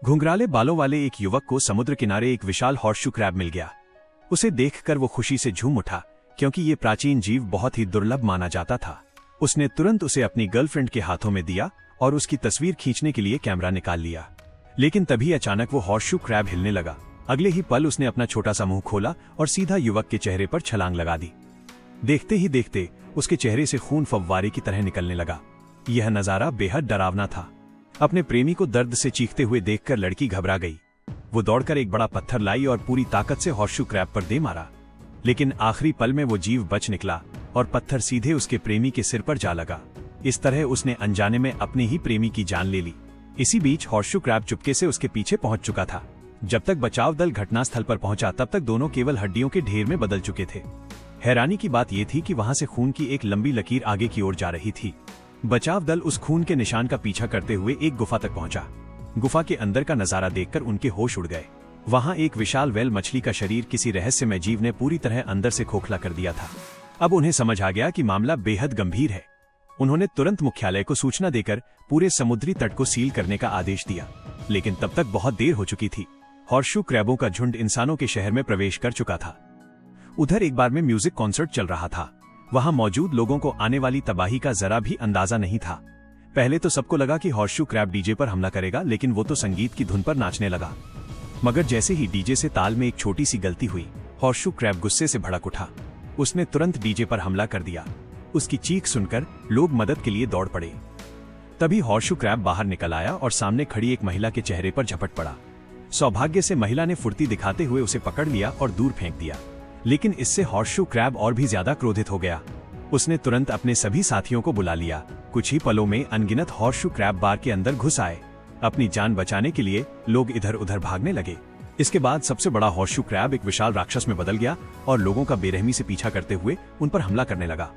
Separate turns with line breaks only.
घुंघराले बालों वाले एक युवक को समुद्र किनारे एक विशाल हॉर्सशू क्रैब मिल गया। उसे देखकर वो खुशी से झूम उठा, क्योंकि ये प्राचीन जीव बहुत ही दुर्लभ माना जाता था। उसने तुरंत उसे अपनी गर्लफ्रेंड के हाथों में दिया और उसकी तस्वीर खींचने के लिए कैमरा निकाल लिया। लेकिन तभी अचानक वो हॉर्सशू क्रैब हिलने लगा। अगले ही पल उसने अपना छोटा सा मुंह खोला और सीधा युवक के चेहरे पर छलांग लगा दी। देखते ही देखते उसके चेहरे से खून फव्वारे की तरह निकलने लगा। यह नजारा बेहद डरावना था। अपने प्रेमी को दर्द से चीखते हुए देखकर लड़की घबरा गई। वो दौड़कर एक बड़ा पत्थर लाई और पूरी ताकत से हॉर्सशू क्रैब पर दे मारा। लेकिन आखिरी पल में वो जीव बच निकला और पत्थर सीधे उसके प्रेमी के सिर पर जा लगा। इस तरह उसने अनजाने में अपने ही प्रेमी की जान ले ली। इसी बीच हॉर्सशू क्रैब चुपके से उसके पीछे पहुंच चुका था। जब तक बचाव दल घटनास्थल पर पहुंचा तब तक दोनों केवल हड्डियों के ढेर में बदल चुके थे। हैरानी की बात यह थी कि वहां से खून की एक लंबी लकीर आगे की ओर जा रही थी। बचाव दल उस खून के निशान का पीछा करते हुए एक गुफा तक पहुंचा। गुफा के अंदर का नजारा देखकर उनके होश उड़ गए। वहां एक विशाल व्हेल मछली का शरीर किसी रहस्यमय जीव ने पूरी तरह अंदर से खोखला कर दिया था। अब उन्हें समझ आ गया कि मामला बेहद गंभीर है। उन्होंने तुरंत मुख्यालय को सूचना देकर पूरे समुद्री तट को सील करने का आदेश दिया। लेकिन तब तक बहुत देर हो चुकी थी। हॉर्सशू क्रैबों का झुंड इंसानों के शहर में प्रवेश कर चुका था। उधर एक बार में म्यूजिक कॉन्सर्ट चल रहा था। वहां मौजूद लोगों को आने वाली तबाही का जरा भी अंदाजा नहीं था। पहले तो सबको लगा कि हॉर्सशू क्रैब डीजे पर हमला करेगा, लेकिन वो तो संगीत की धुन पर नाचने लगा। मगर जैसे ही डीजे से ताल में एक छोटी सी गलती हुई, हॉर्सशू क्रैब गुस्से से भड़क उठा। उसने तुरंत डीजे पर हमला कर दिया। उसकी चीख सुनकर लोग मदद के लिए दौड़ पड़े। तभी हॉर्सशू क्रैब बाहर निकल आया और सामने खड़ी एक महिला के चेहरे पर झपट पड़ा। सौभाग्य से महिला ने फुर्ती दिखाते हुए उसे पकड़ लिया और दूर फेंक दिया। लेकिन इससे हॉर्सशू क्रैब और भी ज्यादा क्रोधित हो गया। उसने तुरंत अपने सभी साथियों को बुला लिया। कुछ ही पलों में अनगिनत हॉर्सशू क्रैब बार के अंदर घुस आए। अपनी जान बचाने के लिए लोग इधर उधर भागने लगे। इसके बाद सबसे बड़ा हॉर्सशू क्रैब एक विशाल राक्षस में बदल गया और लोगों का बेरहमी से पीछा करते हुए उन पर हमला करने लगा।